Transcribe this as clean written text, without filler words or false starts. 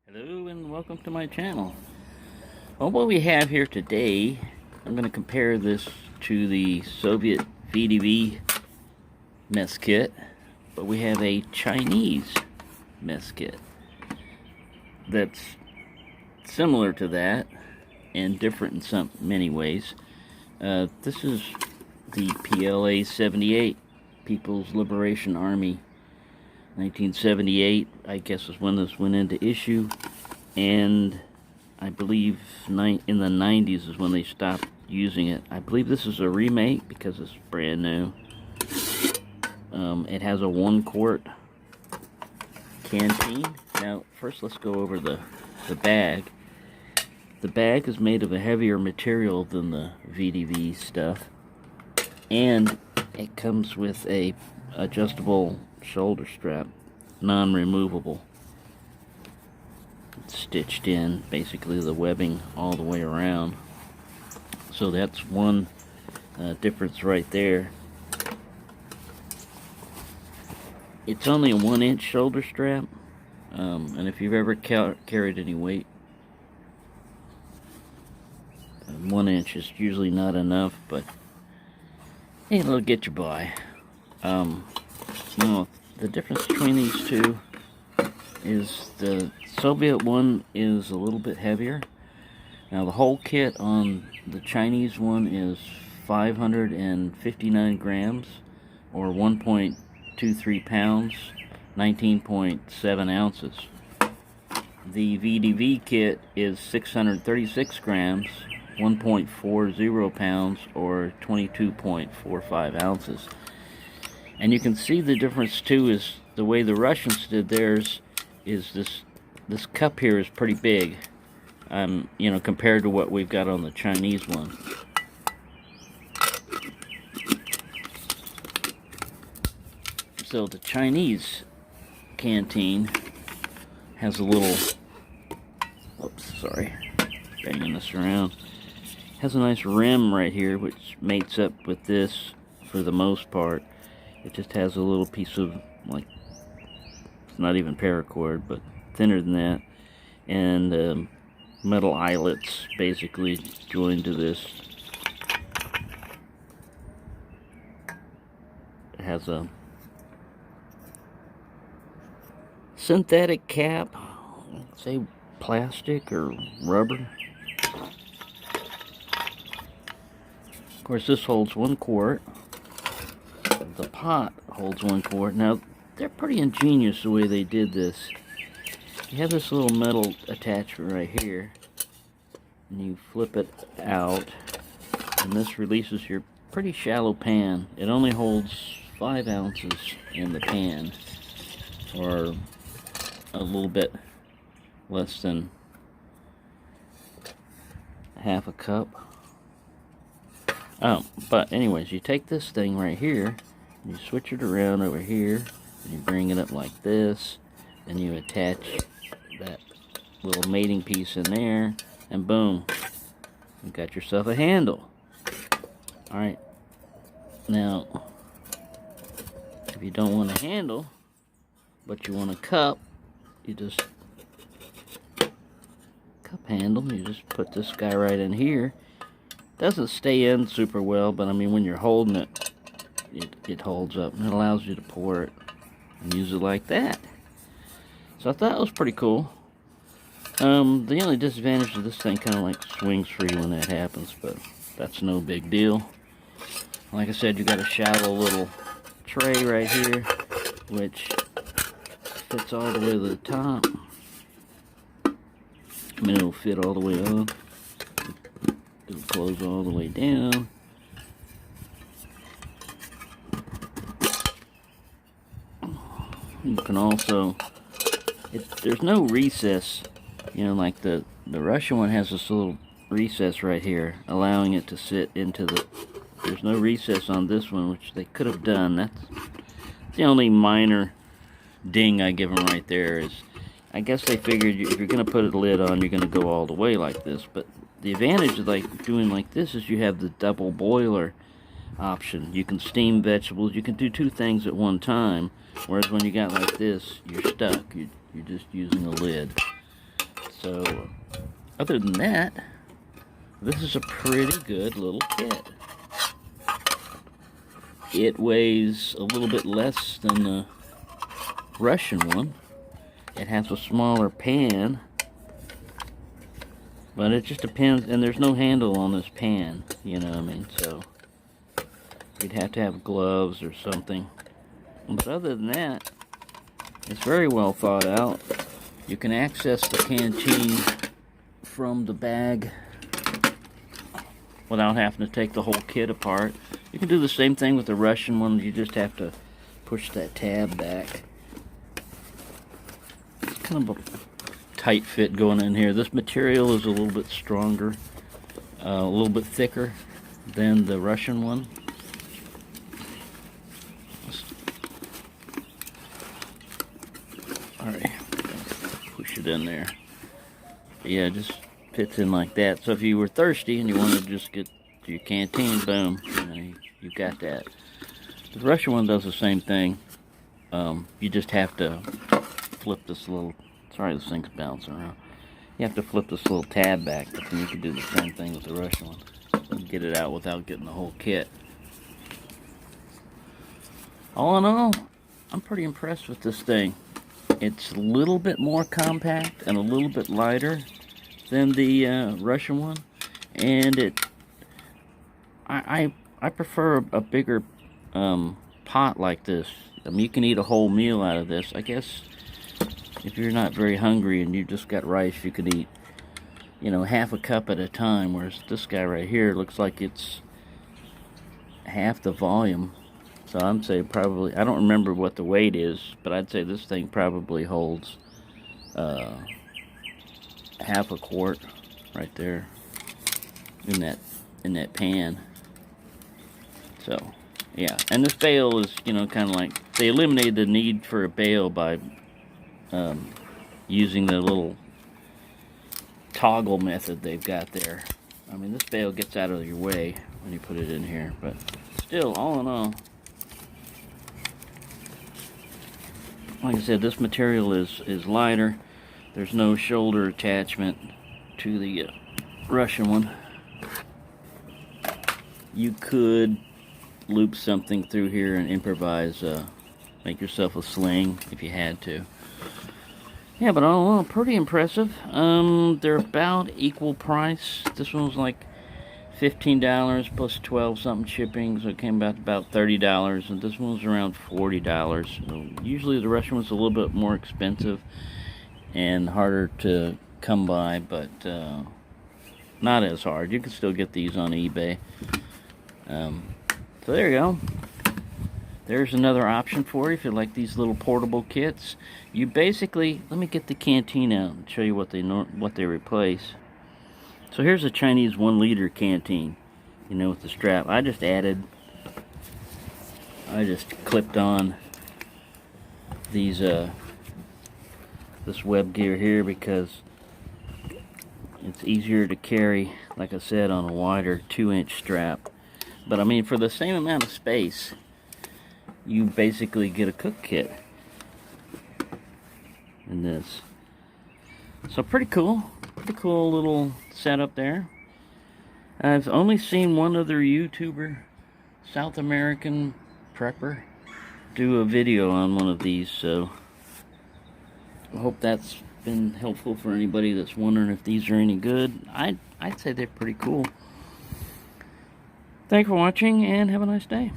Hello and welcome to my channel. Well, what we have here today, I'm going to compare this to the Soviet VDV mess kit, but we have a Chinese mess kit that's similar to that and different in many ways. This is the PLA78, People's Liberation Army. 1978, I guess, is when this went into issue, and I believe in the 90s is when they stopped using it. I believe this is a remake because it's brand new. It has a 1-quart canteen. Now, first let's go over the bag. The bag is made of a heavier material than the VDV stuff, and it comes with a adjustable shoulder strap, non-removable. It's stitched in, basically the webbing all the way around. So that's one difference right there. It's only a 1-inch shoulder strap, and if you've ever carried any weight, 1 inch is usually not enough, but hey, it'll get you by. Now, the difference between these two is the Soviet one is a little bit heavier. Now, the whole kit on the Chinese one is 559 grams, or 1.23 pounds, 19.7 ounces. The VDV kit is 636 grams, 1.40 pounds, or 22.45 ounces. And you can see the difference too is the way the Russians did theirs is this cup here is pretty big, you know, compared to what we've got on the Chinese one. So the Chinese canteen has a little, oops, sorry, banging this around, has a nice rim right here which mates up with this for the most part. It just has a little piece of, like, it's not even paracord, but thinner than that, and metal eyelets basically joined to this. It has a synthetic cap, say plastic or rubber. Of course, this holds 1 quart. The pot holds 1 quart. Now, they're pretty ingenious the way they did this. You have this little metal attachment right here, and you flip it out, and this releases your pretty shallow pan. It only holds 5 ounces in the pan, or a little bit less than half a cup. But anyways, you take this thing right here, you switch it around over here, and you bring it up like this, and you attach that little mating piece in there, and boom, you got yourself a handle. Alright, now, if you don't want a handle, but you want a cup, you just, cup handle, you just put this guy right in here. Doesn't stay in super well, but I mean, when you're holding it, it holds up, and it allows you to pour it and use it like that. So I thought it was pretty cool. The only disadvantage of this thing kind of like swings free when that happens, but that's no big deal. Like I said, you got a shallow little tray right here, which fits all the way to the top. I mean, it'll fit all the way up. It'll close all the way down. You can also, there's no recess, you know, like the Russian one has this little recess right here, allowing it to sit into the, there's no recess on this one, which they could have done. That's the only minor ding I give them right there. Is I guess they figured if you're going to put a lid on, you're going to go all the way like this, but the advantage of like doing like this is you have the double boiler option. You can steam vegetables. You can do 2 things at one time. Whereas when you got like this, you're stuck. You're just using a lid. So, other than that, this is a pretty good little kit. It weighs a little bit less than the Russian one. It has a smaller pan, but it just depends, and there's no handle on this pan, you know what I mean, so you'd have to have gloves or something. But other than that, it's very well thought out. You can access the canteen from the bag without having to take the whole kit apart. You can do the same thing with the Russian one. You just have to push that tab back. It's kind of a tight fit going in here. This material is a little bit stronger, a little bit thicker than the Russian one. Alright, push it in there. But yeah, it just fits in like that. So if you were thirsty and you wanted to just get to your canteen, boom, you know, you got that. The Russian one does the same thing. You just have to flip this little, sorry this thing's bouncing around. You have to flip this little tab back, but then you can do the same thing with the Russian one. And get it out without getting the whole kit. All in all, I'm pretty impressed with this thing. It's a little bit more compact and a little bit lighter than the Russian one, and I prefer a bigger pot like this. I mean, you can eat a whole meal out of this. I guess if you're not very hungry and you just got rice, you could eat, you know, half a cup at a time, whereas this guy right here looks like it's half the volume. So I'd say probably, I don't remember what the weight is, but I'd say this thing probably holds half a quart right there in that pan. So yeah, and this bale is, you know, kind of like, they eliminated the need for a bale by using the little toggle method they've got there. I mean, this bale gets out of your way when you put it in here, but still, all in all, like I said, this material is lighter. There's no shoulder attachment to the Russian one. You could loop something through here and improvise, make yourself a sling if you had to. Yeah, but all in all, pretty impressive. They're about equal price. This one was like $15 plus 12 something shipping, so it came about $30, and this one was around $40. Usually the Russian one's a little bit more expensive and harder to come by, but not as hard. You can still get these on eBay. So there you go. There's another option for you if you like these little portable kits. You basically, let me get the canteen out and show you what they replace. So here's a Chinese 1 liter canteen, you know, with the strap. I just clipped on these this web gear here because it's easier to carry, like I said, on a wider 2-inch strap. But I mean, for the same amount of space, you basically get a cook kit in this. So pretty cool little setup there. I've only seen one other YouTuber, South American prepper, do a video on one of these, so I hope that's been helpful for anybody that's wondering if these are any good. I'd say they're pretty cool. Thanks for watching and have a nice day.